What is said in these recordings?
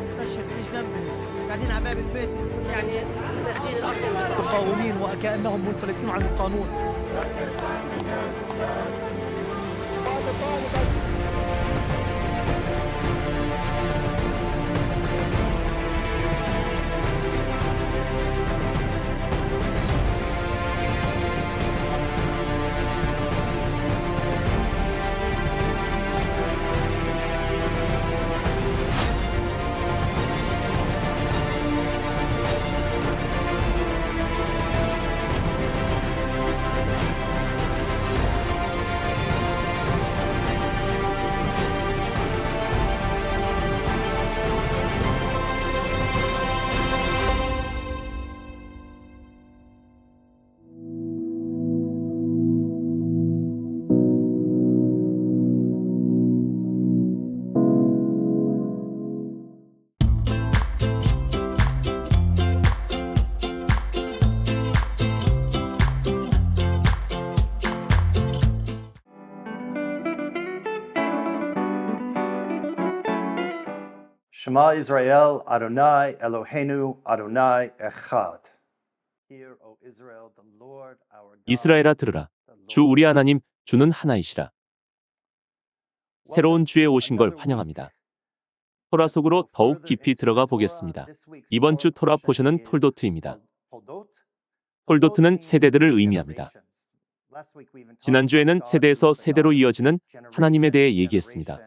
استشهد ايش جنبي قاعدين على باب البيت يعني ماخذين الارض المتر. مقاومين وكانهم منفلتين عن القانون. Shema Israel, Adonai Eloheinu, Adonai Echad. Hear, O Israel, the Lord our God. 이스라엘아 들으라. 주 우리 하나님 주는 하나이시라. 새로운 주에 오신 걸 환영합니다. 토라 속으로 더욱 깊이 들어가 보겠습니다. 이번 주 토라 포션은 톨도트입니다. 톨도트는 세대들을 의미합니다. 지난주에는 세대에서 세대로 이어지는 하나님에 대해 얘기했습니다.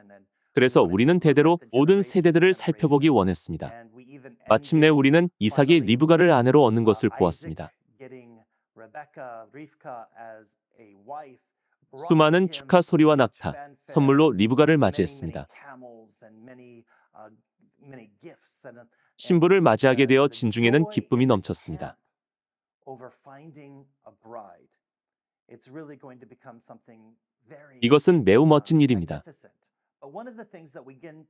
그래서 우리는 대대로 모든 세대들을 살펴보기 원했습니다. 마침내 우리는 이삭이 리브가를 아내로 얻는 것을 보았습니다. 수많은 축하 소리와 낙타, 선물로 리브가를 맞이했습니다. 신부를 맞이하게 되어 진중에는 기쁨이 넘쳤습니다. 이것은 매우 멋진 일입니다.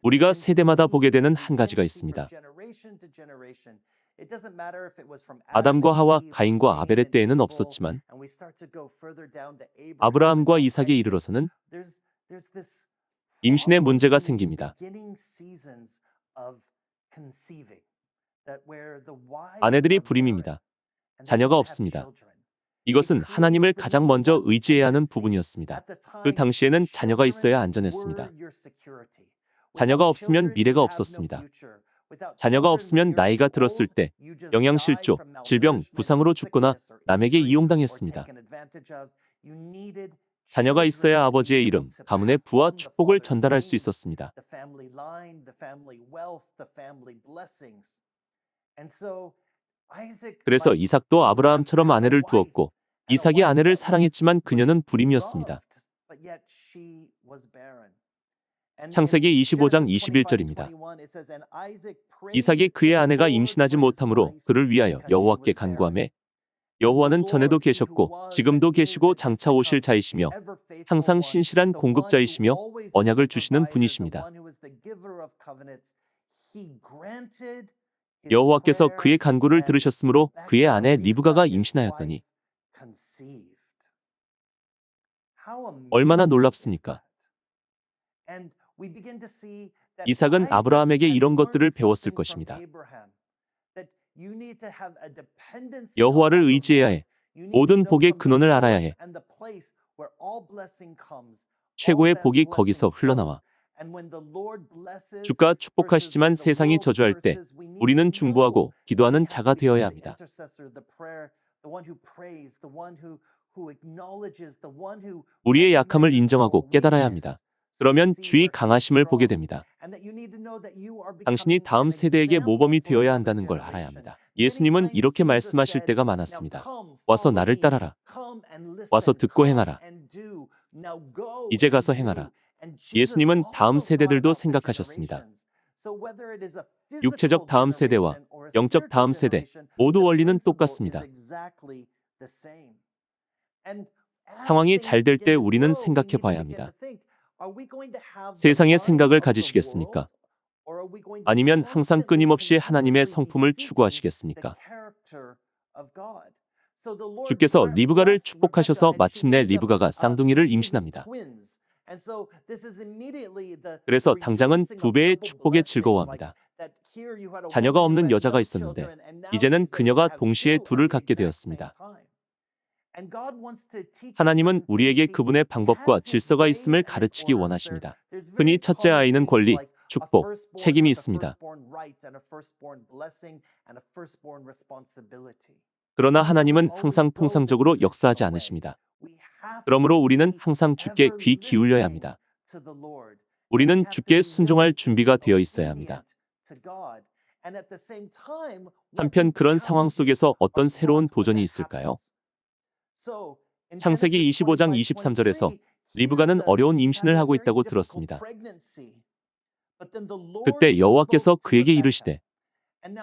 우리가 세대마다 보게 되는 한 가지가 있습니다. 아담과 하와, 가인과 아벨의 때에는 없었지만 아브라함과 이삭에 이르러서는 임신의 문제가 생깁니다. 아내들이 불임입니다. 자녀가 없습니다. 이것은 하나님을 가장 먼저 의지해야 하는 부분이었습니다. 그 당시에는 자녀가 있어야 안전했습니다. 자녀가 없으면 미래가 없었습니다. 자녀가 없으면 나이가 들었을 때 영양실조, 질병, 부상으로 죽거나 남에게 이용당했습니다. 자녀가 있어야 아버지의 이름, 가문의 부와 축복을 전달할 수 있었습니다. 그래서 이삭도 아브라함처럼 아내를 두었고 이삭이 아내를 사랑했지만 그녀는 불임이었습니다. 창세기 25장 21절입니다. 이삭이 그의 아내가 임신하지 못함으로 그를 위하여 여호와께 간구하매 여호와는 전에도 계셨고 지금도 계시고 장차 오실 자이시며 항상 신실한 공급자이시며 언약을 주시는 분이십니다. 여호와께서 그의 간구를 들으셨으므로 그의 아내 리브가가 임신하였더니 얼마나 놀랍습니까? 이삭은 아브라함에게 이런 것들을 배웠을 것입니다. 여호와를 의지해야 해. 모든 복의 근원을 알아야 해. 최고의 복이 거기서 흘러나와. 주가 축복하시지만 세상이 저주할 때 우리는 중보하고 기도하는 자가 되어야 합니다. 우리의 약함을 인정하고 깨달아야 합니다. 그러면 주의 강하심을 보게 됩니다. 당신이 다음 세대에게 모범이 되어야 한다는 걸 알아야 합니다. 예수님은 이렇게 말씀하실 때가 많았습니다. 와서 나를 따라라. 와서 듣고 행하라. 이제 가서 행하라. 예수님은 다음 세대들도 생각하셨습니다. 육체적 다음 세대와 영적 다음 세대 모두 원리는 똑같습니다. 상황이 잘 될 때 우리는 생각해 봐야 합니다. 세상의 생각을 가지시겠습니까? 아니면 항상 끊임없이 하나님의 성품을 추구하시겠습니까? 주께서 리브가를 축복하셔서 마침내 리브가가 쌍둥이를 임신합니다. 그래서 당장은 두 배의 축복에 즐거워합니다. 자녀가 없는 여자가 있었는데 이제는 그녀가 동시에 둘을 갖게 되었습니다. 하나님은 우리에게 그분의 방법과 질서가 있음을 가르치기 원하십니다. 흔히 첫째 아이는 권리, 축복, 책임이 있습니다. 그러나 하나님은 항상 통상적으로 역사하지 않으십니다. 그러므로 우리는 항상 주께 귀 기울여야 합니다. 우리는 주께 순종할 준비가 되어 있어야 합니다. 한편 그런 상황 속에서 어떤 새로운 도전이 있을까요? 창세기 25장 23절에서 리브가는 어려운 임신을 하고 있다고 들었습니다. 그때 여호와께서 그에게 이르시되,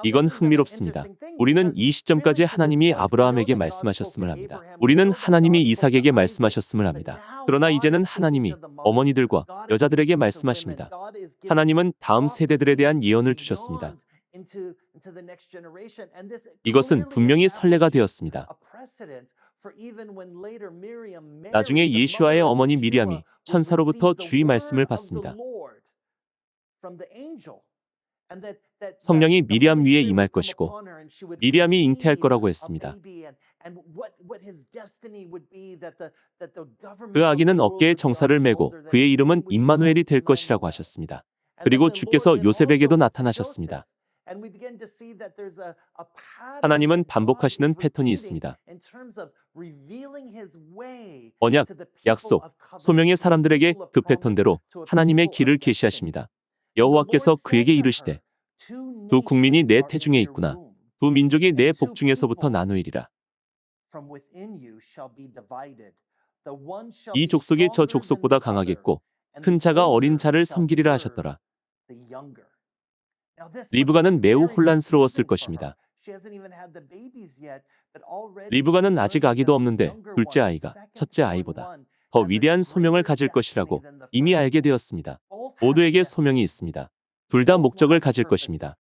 이건 흥미롭습니다. 우리는 이 시점까지 하나님이 아브라함에게 말씀하셨음을 합니다. 우리는 하나님이 이삭에게 말씀하셨음을 합니다. 그러나 이제는 하나님이 어머니들과 여자들에게 말씀하십니다. 하나님은 다음 세대들에 대한 예언을 주셨습니다. 이것은 분명히 선례가 되었습니다. 나중에 예슈아의 어머니 미리암이 천사로부터 주의 말씀을 받습니다. 성령이 미리암 위에 임할 것이고 미리암이 잉태할 거라고 했습니다. 그 아기는 어깨에 정사를 메고 그의 이름은 임마누엘이 될 것이라고 하셨습니다. 그리고 주께서 요셉에게도 나타나셨습니다. 하나님은 반복하시는 패턴이 있습니다. 언약, 약속, 소명의 사람들에게 그 패턴대로 하나님의 길을 계시하십니다. 여호와께서 그에게 이르시되, 두 국민이 내 태중에 있구나. 두 민족이 내 복중에서부터 나누이리라. 이 족속이 저 족속보다 강하겠고 큰 자가 어린 자를 섬기리라 하셨더라. 리브가는 매우 혼란스러웠을 것입니다. 리브가는 아직 아기도 없는데 둘째 아이가 첫째 아이보다 더 위대한 소명을 가질 것이라고 이미 알게 되었습니다. 모두에게 소명이 있습니다. 둘 다 목적을 가질 것입니다.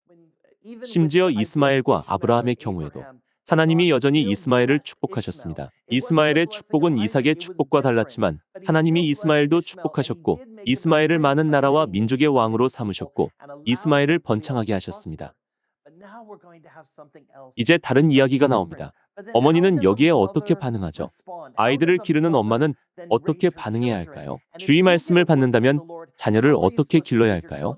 심지어 이스마엘과 아브라함의 경우에도 하나님이 여전히 이스마엘을 축복하셨습니다. 이스마엘의 축복은 이삭의 축복과 달랐지만 하나님이 이스마엘도 축복하셨고 이스마엘을 많은 나라와 민족의 왕으로 삼으셨고 이스마엘을 번창하게 하셨습니다. 이제 다른 이야기가 나옵니다. 어머니는 여기에 어떻게 반응하죠? 아이들을 기르는 엄마는 어떻게 반응해야 할까요? 주의 말씀을 받는다면 자녀를 어떻게 길러야 할까요?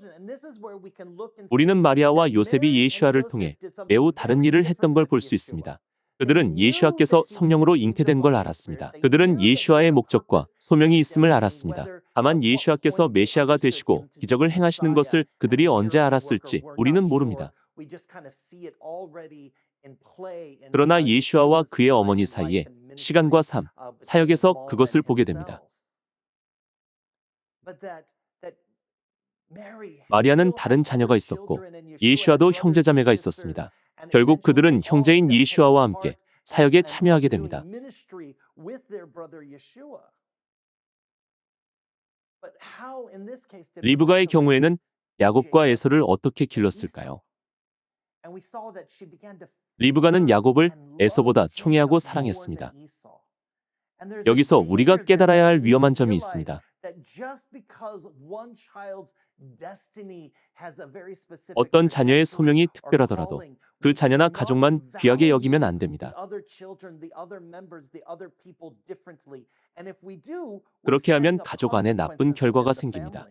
우리는 마리아와 요셉이 예슈아를 통해 매우 다른 일을 했던 걸 볼 수 있습니다. 그들은 예슈아께서 성령으로 잉태된 걸 알았습니다. 그들은 예슈아의 목적과 소명이 있음을 알았습니다. 다만 예슈아께서 메시아가 되시고 기적을 행하시는 것을 그들이 언제 알았을지 우리는 모릅니다. 그러나 예슈아와 그의 어머니 사이에 시간과 삶, 사역에서 그것을 보게 됩니다. 마리아는 다른 자녀가 있었고 예슈아도 형제자매가 있었습니다. 결국 그들은 형제인 예슈아와 함께 사역에 참여하게 됩니다. 리브가의 경우에는 야곱과 에서를 어떻게 길렀을까요? 리브가는 야곱을 에서보다 총애하고 사랑했습니다. 여기서 우리가 깨달아야 할 위험한 점이 있습니다. 어떤 자녀의 소명이 특별하더라도 그 자녀나 가족만 귀하게 여기면 안 됩니다. 그렇게 하면 가족 안에 나쁜 결과가 생깁니다.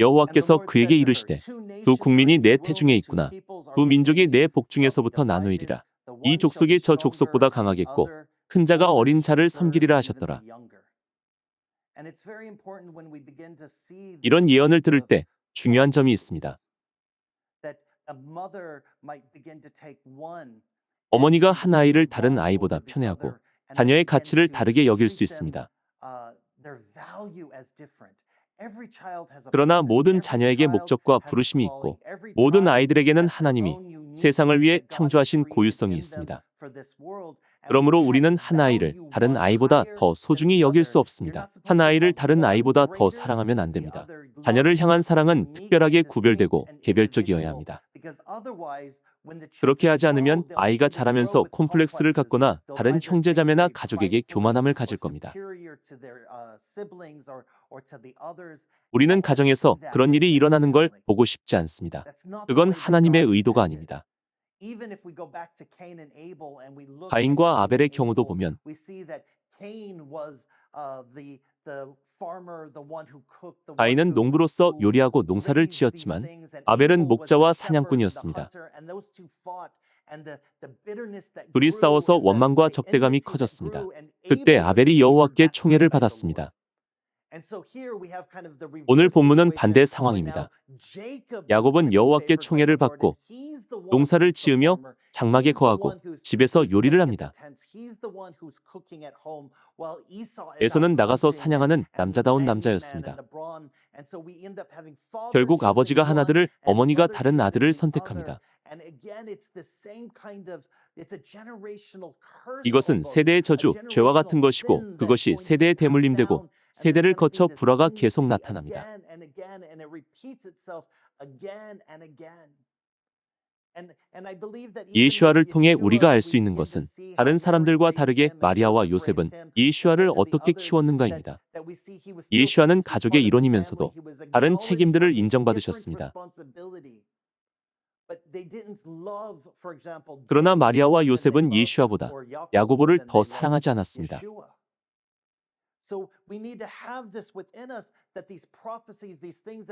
여호와께서 그에게 이르시되, 두 국민이 내 태중에 있구나. 두 민족이 내 복중에서부터 나누이리라. 이 족속이 저 족속보다 강하겠고 큰 자가 어린 자를 섬기리라 하셨더라. 이런 예언을 들을 때 중요한 점이 있습니다. 어머니가 한 아이를 다른 아이보다 편애하고 자녀의 가치를 다르게 여길 수 있습니다. 그러나 모든 자녀에게 목적과 부르심이 있고 모든 아이들에게는 하나님이 세상을 위해 창조하신 고유성이 있습니다. 그러므로 우리는 한 아이를 다른 아이보다 더 소중히 여길 수 없습니다. 한 아이를 다른 아이보다 더 사랑하면 안 됩니다. 자녀를 향한 사랑은 특별하게 구별되고 개별적이어야 합니다. 그렇게 하지 않으면 아이가 자라면서 콤플렉스를 갖거나 다른 형제자매나 가족에게 교만함을 가질 겁니다. 우리는 가정에서 그런 일이 일어나는 걸 보고 싶지 않습니다. 그건 하나님의 의도가 아닙니다. 가인과 아벨의 경우도 보면 가인은 농부로서 요리하고 농사를 지었지만 아벨은 목자와 사냥꾼이었습니다. 둘이 싸워서 원망과 적대감이 커졌습니다. 그때 아벨이 여호와께 총애를 받았습니다. 오늘 본문은 반대 상황입니다. 야곱은 여호와께 총애를 받고 농사를 지으며 장막에 거하고 집에서 요리를 합니다. 에서는 나가서 사냥하는 남자다운 남자였습니다. 결국 아버지가 한 아들을, 어머니가 다른 아들을 선택합니다. 이것은 세대의 저주, 죄와 같은 것이고 그것이 세대의 대물림되고 세대를 거쳐 불화가 계속 나타납니다. 예슈아를 통해 우리가 알 수 있는 것은 다른 사람들과 다르게 마리아와 요셉은 예슈아를 어떻게 키웠는가입니다. 예슈아는 가족의 일원이면서도 다른 책임들을 인정받으셨습니다. 그러나 마리아와 요셉은 예슈아보다 야고보를 더 사랑하지 않았습니다.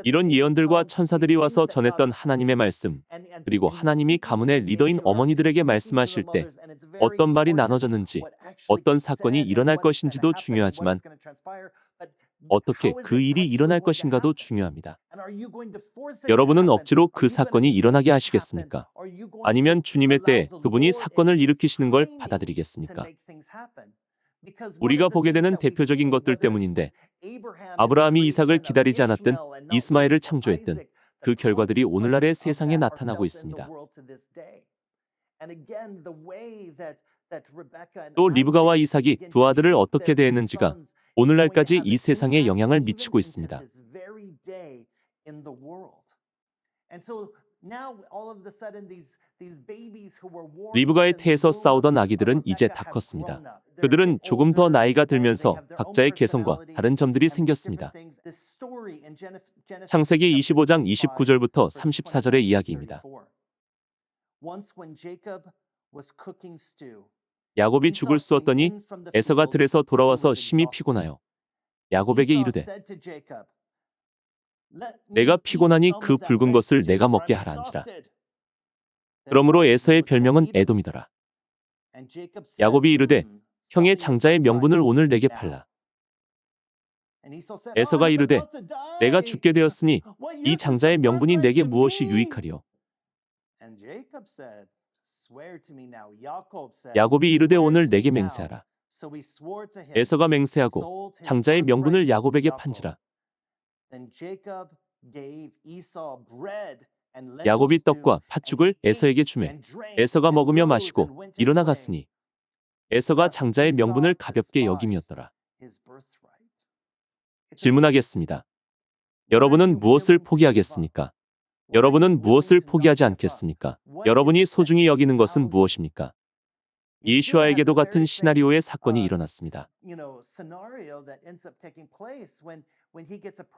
이런 예언들과 천사들이 와서 전했던 하나님의 말씀, 그리고 하나님이 가문의 리더인 어머니들에게 말씀하실 때 어떤 말이 나눠졌는지, 어떤 사건이 일어날 것인지도 중요하지만 어떻게 그 일이 일어날 것인가도 중요합니다. 여러분은 억지로 그 사건이 일어나게 하시겠습니까? 아니면 주님의 때에 그분이 사건을 일으키시는 걸 받아들이겠습니까? 우리가 보게 되는 대표적인 것들 때문인데 아브라함이 이삭을 기다리지 않았든 이스마엘을 창조했든 그 결과들이 오늘날의 세상에 나타나고 있습니다. 또 리브가와 이삭이 두 아들을 어떻게 대했는지가 오늘날까지 이 세상에 영향을 미치고 있습니다. 리브가의 태에서 싸우던 아기들은 이제 다 컸습니다. 그들은 조금 더 나이가 들면서 각자의 개성과 다른 점들이 생겼습니다. 창세기 25장 29절부터 34절의 이야기입니다. 야곱이 죽을 쑤었더니 에서가 들에서 돌아와서 심히 피곤하여 야곱에게 이르되 내가 피곤하니 그 붉은 것을 내가 먹게 하라한지라. 그러므로 에서의 별명은 에돔이더라. 야곱이 이르되 형의 장자의 명분을 오늘 내게 팔라. 에서가 이르되 내가 죽게 되었으니 이 장자의 명분이 내게 무엇이 유익하리요. 야곱이 이르되 오늘 내게 맹세하라. 에서가 맹세하고 장자의 명분을 야곱에게 판지라. 야곱이 떡과 팥죽을 에서에게 주매 에서가 먹으며 마시고 일어나 갔으니 에서가 장자의 명분을 가볍게 여김이었더라. 질문하겠습니다. 여러분은 무엇을 포기하겠습니까? 여러분은 무엇을 포기하지 않겠습니까? 여러분이 소중히 여기는 것은 무엇입니까? 예슈아에게도 같은 시나리오의 사건이 일어났습니다.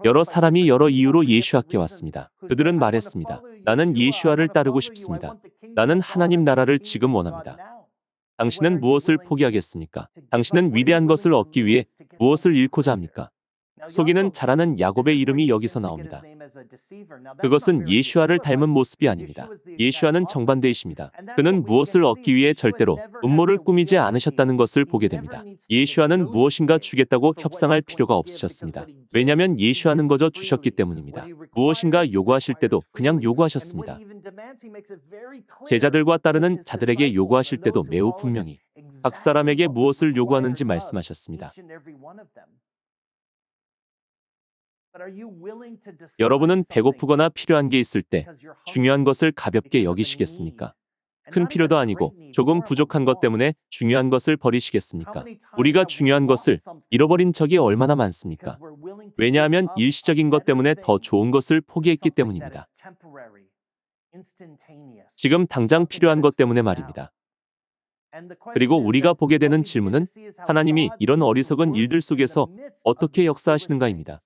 여러 사람이 여러 이유로 예슈아께 왔습니다. 그들은 말했습니다. 나는 예슈아를 따르고 싶습니다. 나는 하나님 나라를 지금 원합니다. 당신은 무엇을 포기하겠습니까? 당신은 위대한 것을 얻기 위해 무엇을 잃고자 합니까? 속이는 자라는 야곱의 이름이 여기서 나옵니다. 그것은 예슈아를 닮은 모습이 아닙니다. 예슈아는 정반대이십니다. 그는 무엇을 얻기 위해 절대로 음모를 꾸미지 않으셨다는 것을 보게 됩니다. 예슈아는 무엇인가 주겠다고 협상할 필요가 없으셨습니다. 왜냐하면 예슈아는 거저 주셨기 때문입니다. 무엇인가 요구하실 때도 그냥 요구하셨습니다. 제자들과 따르는 자들에게 요구하실 때도 매우 분명히 각 사람에게 무엇을 요구하는지 말씀하셨습니다. 여러분은 배고프거나 필요한 게 있을 때 중요한 것을 가볍게 여기시겠습니까? 큰 필요도 아니고 조금 부족한 것 때문에 중요한 것을 버리시겠습니까? 우리가 중요한 것을 잃어버린 적이 얼마나 많습니까? 왜냐하면 일시적인 것 때문에 더 좋은 것을 포기했기 때문입니다. 지금 당장 필요한 것 때문에 말입니다. 그리고 우리가 보게 되는 질문은 하나님이 이런 어리석은 일들 속에서 어떻게 역사하시는가입니다.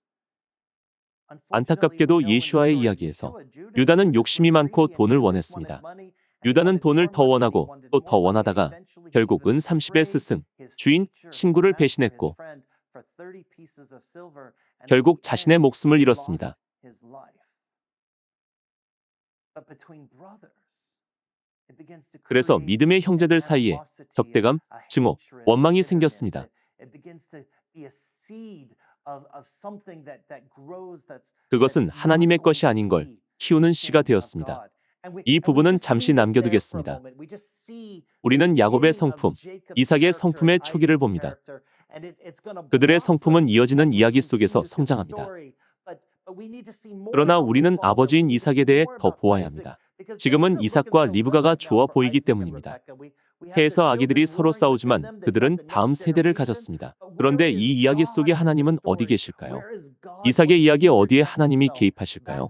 안타깝게도 예수와의 이야기에서 유다는 욕심이 많고 돈을 원했습니다. 유다는 돈을 더 원하고 또 더 원하다가 결국 은 30의 스승, 주인, 친구를 배신했고 결국 자신의 목숨을 잃었습니다. 그래서 믿음의 형제들 사이에 적대감, 증오, 원망이 생겼습니다. 그것은 하나님의 것이 아닌 걸 키우는 씨가 되었습니다. 이 부분은 잠시 남겨두겠습니다. 우리는 야곱의 성품, 이삭의 성품의 초기를 봅니다. 그들의 성품은 이어지는 이야기 속에서 성장합니다. 그러나 우리는 아버지인 이삭에 대해 더 보아야 합니다. 지금은 이삭과 리브가가 좋아 보이기 때문입니다. 해에서 아기들이 서로 싸우지만 그들은 다음 세대를 가졌습니다. 그런데 이 이야기 속에 하나님은 어디 계실까요? 이삭의 이야기 어디에 하나님이 개입하실까요?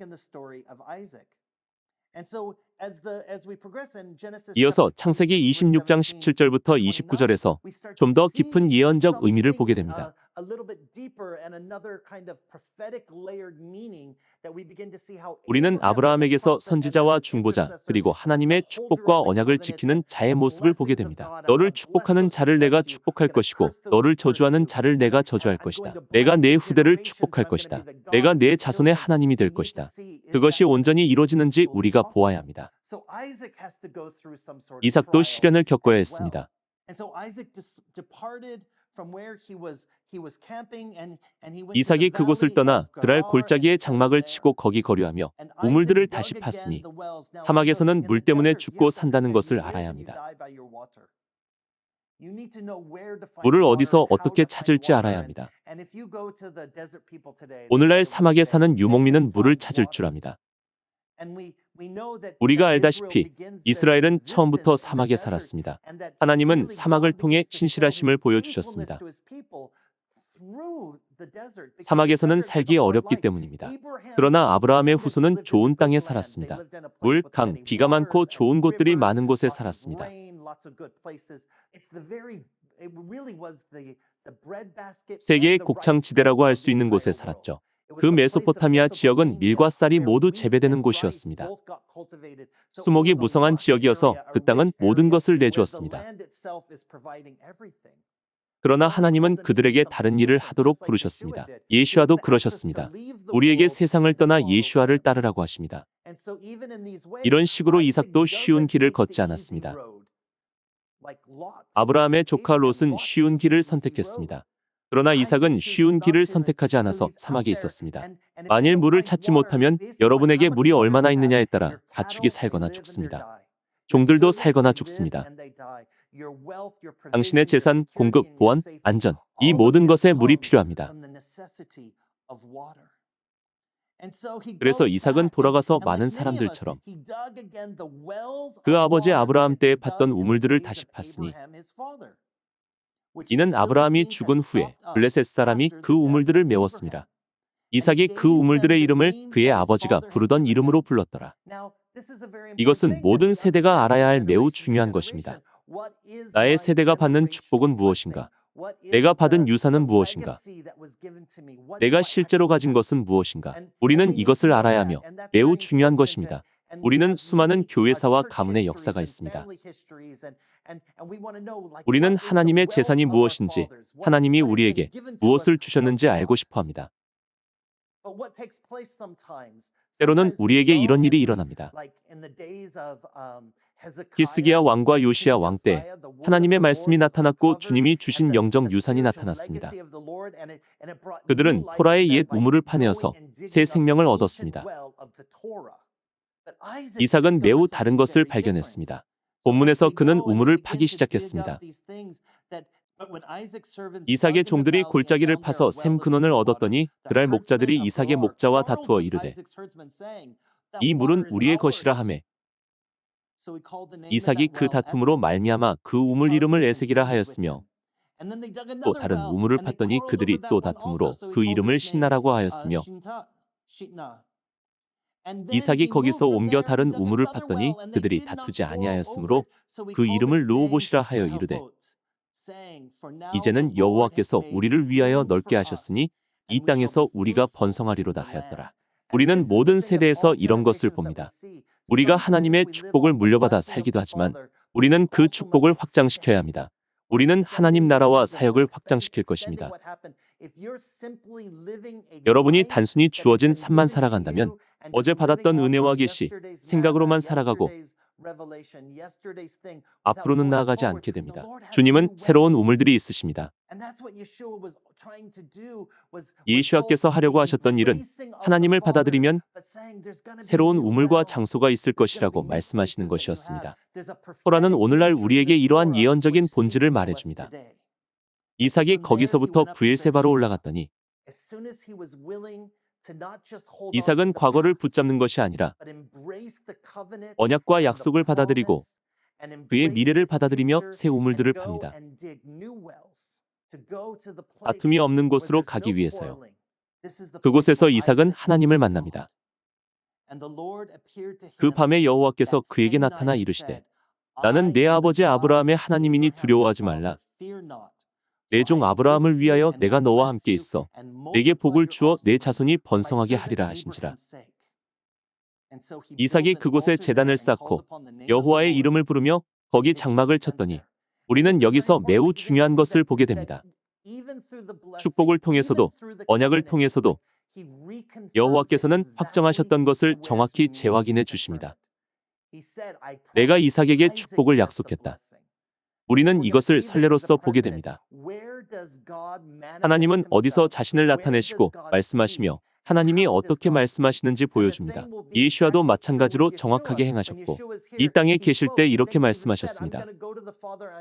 이어서 창세기 26장 17절부터 29절에서 좀 더 깊은 예언적 의미를 보게 됩니다. 우리는 아브라함에게서 선지자와 중보자 그리고 하나님의 축복과 언약을 지키는 자의 모습을 보게 됩니다. 너를 축복하는 자를 내가 축복할 것이고 너를 저주하는 자를 내가 저주할 것이다. 내가 내 후대를 축복할 것이다. 내가 내 자손의 하나님이 될 것이다. 그것이 온전히 이루어지는지 우리가 보아야 합니다. 이삭도 시련을 겪어야 했습니다. 이삭이 그곳을 떠나 그랄 골짜기에 장막을 치고 거기 거류하며 우물들을 다시 팠으니 사막에서는 물 때문에 죽고 산다는 것을 알아야 합니다. 물을 어디서 어떻게 찾을지 알아야 합니다. 오늘날 사막에 사는 유목민은 물을 찾을 줄 압니다. 우리가 알다시피 이스라엘은 처음부터 사막에 살았습니다. 하나님은 사막을 통해 신실하심을 보여주셨습니다. 사막에서는 살기 어렵기 때문입니다. 그러나 아브라함의 후손은 좋은 땅에 살았습니다. 물, 강, 비가 많고 좋은 곳들이 많은 곳에 살았습니다. 세계의 곡창지대라고 할 수 있는 곳에 살았죠. 그 메소포타미아 지역은 밀과 쌀이 모두 재배되는 곳이었습니다. 수목이 무성한 지역이어서 그 땅은 모든 것을 내주었습니다. 그러나 하나님은 그들에게 다른 일을 하도록 부르셨습니다. 예수아도 그러셨습니다. 우리에게 세상을 떠나 예수아를 따르라고 하십니다. 이런 식으로 이삭도 쉬운 길을 걷지 않았습니다. 아브라함의 조카 롯은 쉬운 길을 선택했습니다. 그러나 이삭은 쉬운 길을 선택하지 않아서 사막에 있었습니다. 만일 물을 찾지 못하면 여러분에게 물이 얼마나 있느냐에 따라 가축이 살거나 죽습니다. 종들도 살거나 죽습니다. 당신의 재산, 공급, 보안, 안전, 이 모든 것에 물이 필요합니다. 그래서 이삭은 돌아가서 많은 사람들처럼 그 아버지 아브라함 때에 팠던 우물들을 다시 팠으니 이는 아브라함이 죽은 후에 블레셋 사람이 그 우물들을 메웠습니다. 이삭이 그 우물들의 이름을 그의 아버지가 부르던 이름으로 불렀더라. 이것은 모든 세대가 알아야 할 매우 중요한 것입니다. 나의 세대가 받는 축복은 무엇인가? 내가 받은 유산은 무엇인가? 내가 실제로 가진 것은 무엇인가? 우리는 이것을 알아야 하며 매우 중요한 것입니다. 우리는 수많은 교회사와 가문의 역사가 있습니다. 우리는 하나님의 재산이 무엇인지, 하나님이 우리에게 무엇을 주셨는지 알고 싶어 합니다. 때로는 우리에게 이런 일이 일어납니다. 히스기야 왕과 요시야 왕 때 하나님의 말씀이 나타났고 주님이 주신 영적 유산이 나타났습니다. 그들은 토라의 옛 우물을 파내어서 새 생명을 얻었습니다. 이삭은 매우 다른 것을 발견했습니다. 본문에서 그는 우물을 파기 시작했습니다. 이삭의 종들이 골짜기를 파서 샘 근원을 얻었더니 그랄 목자들이 이삭의 목자와 다투어 이르되 이 물은 우리의 것이라 하매 이삭이 그 다툼으로 말미암아 그 우물 이름을 에색이라 하였으며 또 다른 우물을 팠더니 그들이 또 다툼으로 그 이름을 신나라고 하였으며 이삭이 거기서 옮겨 다른 우물을 팠더니 그들이 다투지 아니하였으므로 그 이름을 르호봇이라 하여 이르되 이제는 여호와께서 우리를 위하여 넓게 하셨으니 이 땅에서 우리가 번성하리로다 하였더라. 우리는 모든 세대에서 이런 것을 봅니다. 우리가 하나님의 축복을 물려받아 살기도 하지만 우리는 그 축복을 확장시켜야 합니다. 우리는 하나님 나라와 사역을 확장시킬 것입니다. 여러분이 단순히 주어진 삶만 살아간다면 어제 받았던 은혜와 계시, 생각으로만 살아가고 앞으로는 나아가지 않게 됩니다. 주님은 새로운 우물들이 있으십니다. 예수께서 하려고 하셨던 일은 하나님을 받아들이면 새로운 우물과 장소가 있을 것이라고 말씀하시는 것이었습니다. 토라는 오늘날 우리에게 이러한 예언적인 본질을 말해줍니다. 이삭이 거기서부터 브엘세바로 올라갔더니 이삭은 과거를 붙잡는 것이 아니라 언약과 약속을 받아들이고 그의 미래를 받아들이며 새 우물들을 팝니다. 다툼이 없는 곳으로 가기 위해서요. 그곳에서 이삭은 하나님을 만납니다. 그 밤에 여호와께서 그에게 나타나 이르시되 나는 내 아버지 아브라함의 하나님이니 두려워하지 말라. 내 종 아브라함을 위하여 내가 너와 함께 있어 내게 복을 주어 내 자손이 번성하게 하리라 하신지라. 이삭이 그곳에 제단을 쌓고 여호와의 이름을 부르며 거기 장막을 쳤더니 우리는 여기서 매우 중요한 것을 보게 됩니다. 축복을 통해서도 언약을 통해서도 여호와께서는 확정하셨던 것을 정확히 재확인해 주십니다. 내가 이삭에게 축복을 약속했다. 우리는 이것을 선례로서 보게 됩니다. 하나님은 어디서 자신을 나타내시고 말씀하시며 하나님이 어떻게 말씀하시는지 보여줍니다. 예수와도 마찬가지로 정확하게 행하셨고 이 땅에 계실 때 이렇게 말씀하셨습니다.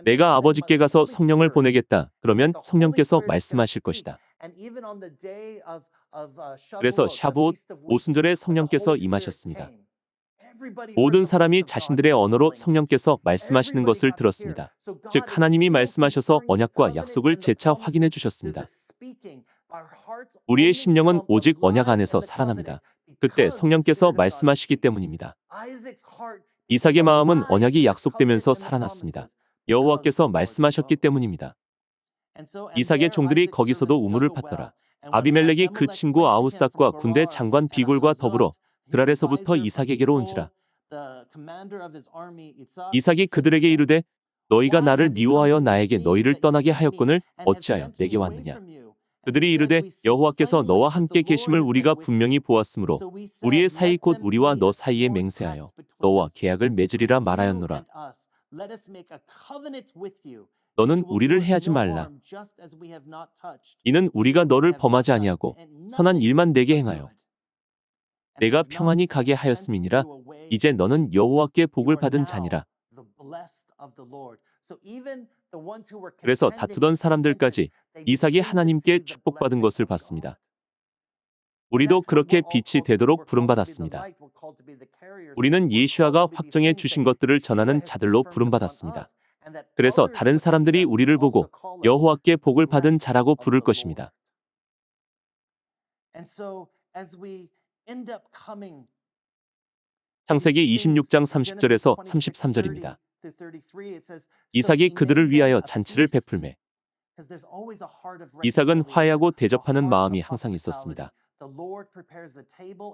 내가 아버지께 가서 성령을 보내겠다. 그러면 성령께서 말씀하실 것이다. 그래서 샤브옷 오순절에 성령께서 임하셨습니다. 모든 사람이 자신들의 언어로 성령께서 말씀하시는 것을 들었습니다. 즉 하나님이 말씀하셔서 언약과 약속을 재차 확인해 주셨습니다. 우리의 심령은 오직 언약 안에서 살아납니다. 그때 성령께서 말씀하시기 때문입니다. 이삭의 마음은 언약이 약속되면서 살아났습니다. 여호와께서 말씀하셨기 때문입니다. 이삭의 종들이 거기서도 우물을 팠더라. 아비멜렉이 그 친구 아우삭과 군대 장관 비골과 더불어 그랄에서부터 이삭에게로 온지라. 이삭이 그들에게 이르되 너희가 나를 미워하여 나에게 너희를 떠나게 하였거늘 어찌하여 내게 왔느냐. 그들이 이르되 여호와께서 너와 함께 계심을 우리가 분명히 보았으므로 우리의 사이 곧 우리와 너 사이에 맹세하여 너와 계약을 맺으리라 말하였노라. 너는 우리를 해하지 말라. 이는 우리가 너를 범하지 아니하고 선한 일만 내게 행하여 내가 평안히 가게 하였음이니라. 이제 너는 여호와께 복을 받은 자니라. 그래서 다투던 사람들까지 이삭이 하나님께 축복받은 것을 봤습니다. 우리도 그렇게 빛이 되도록 부름받았습니다. 우리는 예수아가 확정해 주신 것들을 전하는 자들로 부름받았습니다. 그래서 다른 사람들이 우리를 보고 여호와께 복을 받은 자라고 부를 것입니다. 창세기 26장 30절에서 33절입니다. 이삭이 그들을 위하여 잔치를 베풀매 이삭은 화해하고 대접하는 마음이 항상 있었습니다.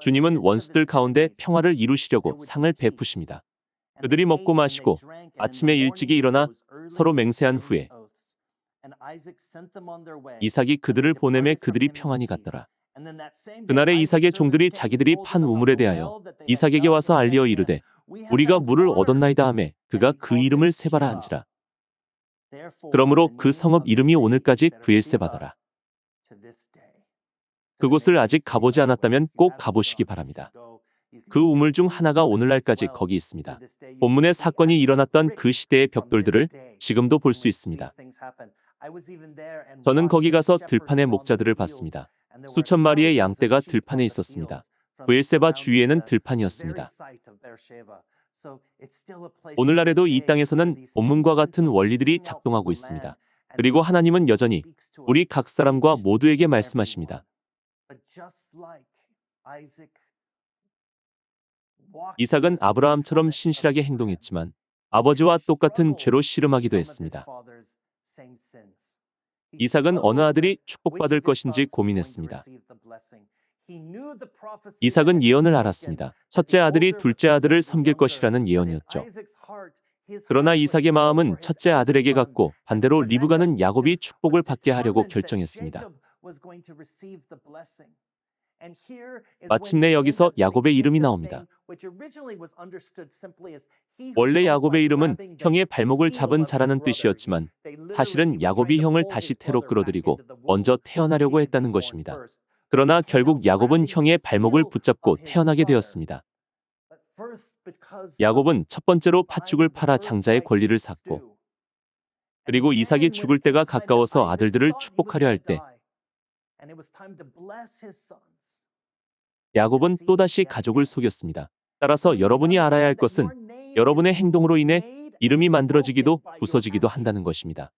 주님은 원수들 가운데 평화를 이루시려고 상을 베푸십니다. 그들이 먹고 마시고 아침에 일찍이 일어나 서로 맹세한 후에 이삭이 그들을 보내매 그들이 평안히 갔더라. 그날에 이삭의 종들이 자기들이 판 우물에 대하여 이삭에게 와서 알리어 이르되 우리가 물을 얻었나이다 하매 그가 그 이름을 세바라 한지라. 그러므로 그 성읍 이름이 오늘까지 브엘세바더라. 그곳을 아직 가보지 않았다면 꼭 가보시기 바랍니다. 그 우물 중 하나가 오늘날까지 거기 있습니다. 본문의 사건이 일어났던 그 시대의 벽돌들을 지금도 볼 수 있습니다. 저는 거기 가서 들판의 목자들을 봤습니다. 수천 마리의 양떼가 들판에 있었습니다. 브엘세바 주위에는 들판이었습니다. 오늘날에도 이 땅에서는 본문과 같은 원리들이 작동하고 있습니다. 그리고 하나님은 여전히 우리 각 사람과 모두에게 말씀하십니다. 이삭은 아브라함처럼 신실하게 행동했지만 아버지와 똑같은 죄로 씨름하기도 했습니다. 이삭은 어느 아들이 축복받을 것인지 고민했습니다. 이삭은 예언을 알았습니다. 첫째 아들이 둘째 아들을 섬길 것이라는 예언이었죠. 그러나 이삭의 마음은 첫째 아들에게 갔고 반대로 리브가는 야곱이 축복을 받게 하려고 결정했습니다. 마침내 여기서 야곱의 이름이 나옵니다. 원래 야곱의 이름은 형의 발목을 잡은 자라는 뜻이었지만 사실은 야곱이 형을 다시 태로 끌어들이고 먼저 태어나려고 했다는 것입니다. 그러나 결국 야곱은 형의 발목을 붙잡고 태어나게 되었습니다. 야곱은 첫 번째로 팥죽을 팔아 장자의 권리를 샀고 그리고 이삭이 죽을 때가 가까워서 아들들을 축복하려 할 때 야곱은 또다시 가족을 속였습니다. 따라서 여러분이 알아야 할 것은 여러분의 행동으로 인해 이름이 만들어지기도 부서지기도 한다는 것입니다.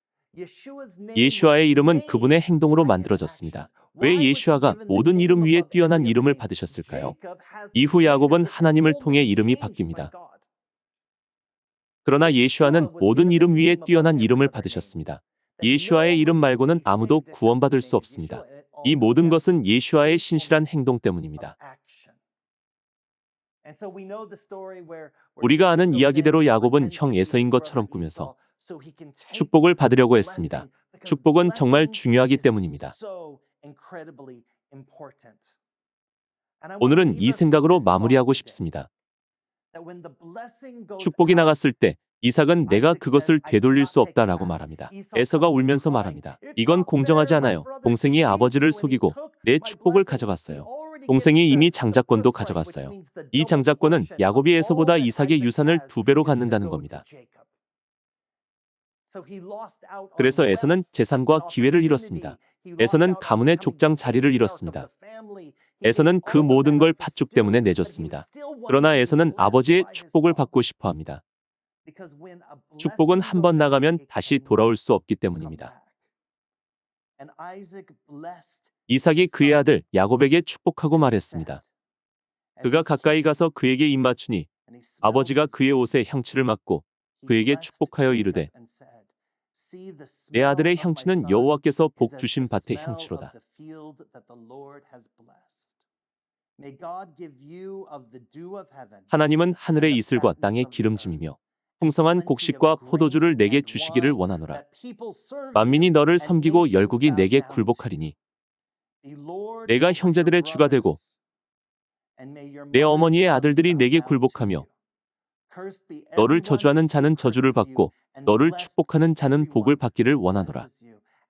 예슈아의 이름은 그분의 행동으로 만들어졌습니다. 왜 예슈아가 모든 이름 위에 뛰어난 이름을 받으셨을까요? 이후 야곱은 하나님을 통해 이름이 바뀝니다. 그러나 예슈아는 모든 이름 위에 뛰어난 이름을 받으셨습니다. 예슈아의 이름 말고는 아무도 구원받을 수 없습니다. 이 모든 것은 예슈아의 신실한 행동 때문입니다. 우리가 아는 이야기대로 야곱은 형 에서인 것처럼 꾸며서 축복을 받으려고 했습니다. 축복은 정말 중요하기 때문입니다. 오늘은 이 생각으로 마무리하고 싶습니다. 축복이 나갔을 때 이삭은 내가 그것을 되돌릴 수 없다라고 말합니다. 에서가 울면서 말합니다. 이건 공정하지 않아요. 동생이 아버지를 속이고 내 축복을 가져갔어요. 동생이 이미 장자권도 가져갔어요. 이 장자권은 야곱이 에서보다 이삭의 유산을 2배로 갖는다는 겁니다. 그래서 에서는 재산과 기회를 잃었습니다. 에서는 가문의 족장 자리를 잃었습니다. 에서는 그 모든 걸 팥죽 때문에 내줬습니다. 그러나 에서는 아버지의 축복을 받고 싶어 합니다. 축복은 한 번 나가면 다시 돌아올 수 없기 때문입니다. 이삭이 그의 아들 야곱에게 축복하고 말했습니다. 그가 가까이 가서 그에게 입 맞추니 아버지가 그의 옷에 향취를 맡고 그에게 축복하여 이르되 내 아들의 향취는 여호와께서 복 주신 밭의 향취로다. 하나님은 하늘의 이슬과 땅의 기름짐이며 풍성한 곡식과 포도주를 내게 주시기를 원하노라. 만민이 너를 섬기고 열국이 내게 굴복하리니 내가 형제들의 주가 되고 내 어머니의 아들들이 내게 굴복하며 너를 저주하는 자는 저주를 받고 너를 축복하는 자는 복을 받기를 원하노라.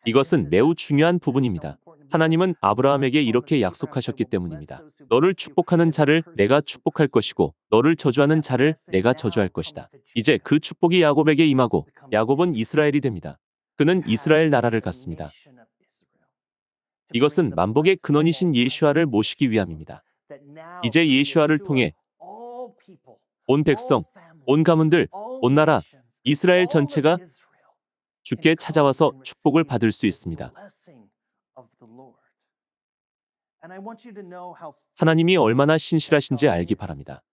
이것은 매우 중요한 부분입니다. 하나님은 아브라함에게 이렇게 약속하셨기 때문입니다. 너를 축복하는 자를 내가 축복할 것이고 너를 저주하는 자를 내가 저주할 것이다. 이제 그 축복이 야곱에게 임하고 야곱은 이스라엘이 됩니다. 그는 이스라엘 나라를 갖습니다. 이것은 만복의 근원이신 예슈아를 모시기 위함입니다. 이제 예슈아를 통해 온 백성, 온 가문들, 온 나라, 이스라엘 전체가 주께 찾아와서 축복을 받을 수 있습니다. 하나님이 얼마나 신실하신지 알기 바랍니다.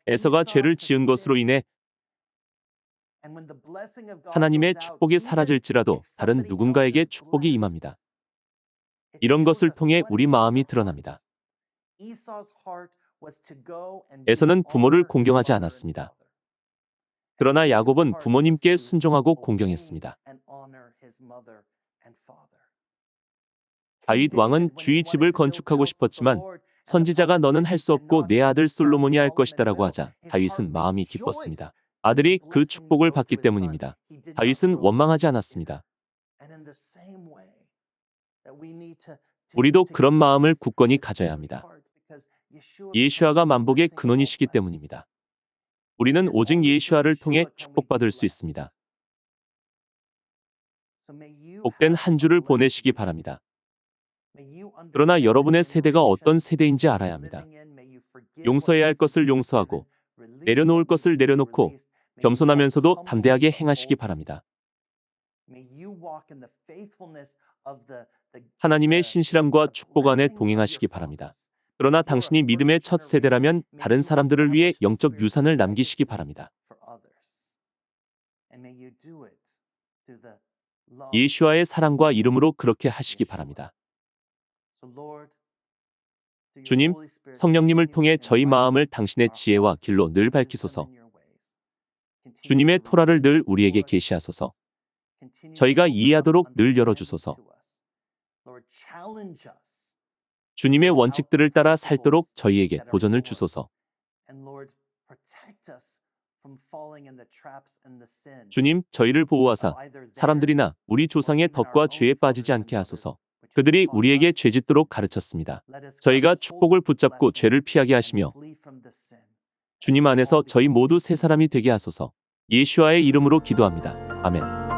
에서가 죄를 지은 것으로 인해 하나님의 축복이 사라질지라도 다른 누군가에게 축복이 임합니다. 이런 것을 통해 우리 마음이 드러납니다. 에서는 부모를 공경하지 않았습니다. 그러나 야곱은 부모님께 순종하고 공경했습니다. 다윗 왕은 주의 집을 건축하고 싶었지만 선지자가 너는 할 수 없고 내 아들 솔로몬이 할 것이다라고 하자 다윗은 마음이 기뻤습니다. 아들이 그 축복을 받기 때문입니다. 다윗은 원망하지 않았습니다. 우리도 그런 마음을 굳건히 가져야 합니다. 예슈아가 만복의 근원이시기 때문입니다. 우리는 오직 예슈아를 통해 축복받을 수 있습니다. 복된 한 주를 보내시기 바랍니다. 그러나 여러분의 세대가 어떤 세대인지 알아야 합니다. 용서해야 할 것을 용서하고 내려놓을 것을 내려놓고 겸손하면서도 담대하게 행하시기 바랍니다. 하나님의 신실함과 축복 안에 동행하시기 바랍니다. 그러나 당신이 믿음의 첫 세대라면 다른 사람들을 위해 영적 유산을 남기시기 바랍니다. 예수와의 사랑과 이름으로 그렇게 하시기 바랍니다. 주님, 성령님을 통해 저희 마음을 당신의 지혜와 길로 늘 밝히소서. 주님의 토라를 늘 우리에게 계시하소서. 저희가 이해하도록 늘 열어주소서. 주님의 원칙들을 따라 살도록 저희에게 도전을 주소서. 주님, 저희를 보호하사 사람들이나 우리 조상의 덫과 죄에 빠지지 않게 하소서. 그들이 우리에게 죄짓도록 가르쳤습니다. 저희가 축복을 붙잡고 죄를 피하게 하시며 주님 안에서 저희 모두 새 사람이 되게 하소서. 예수와의 이름으로 기도합니다. 아멘.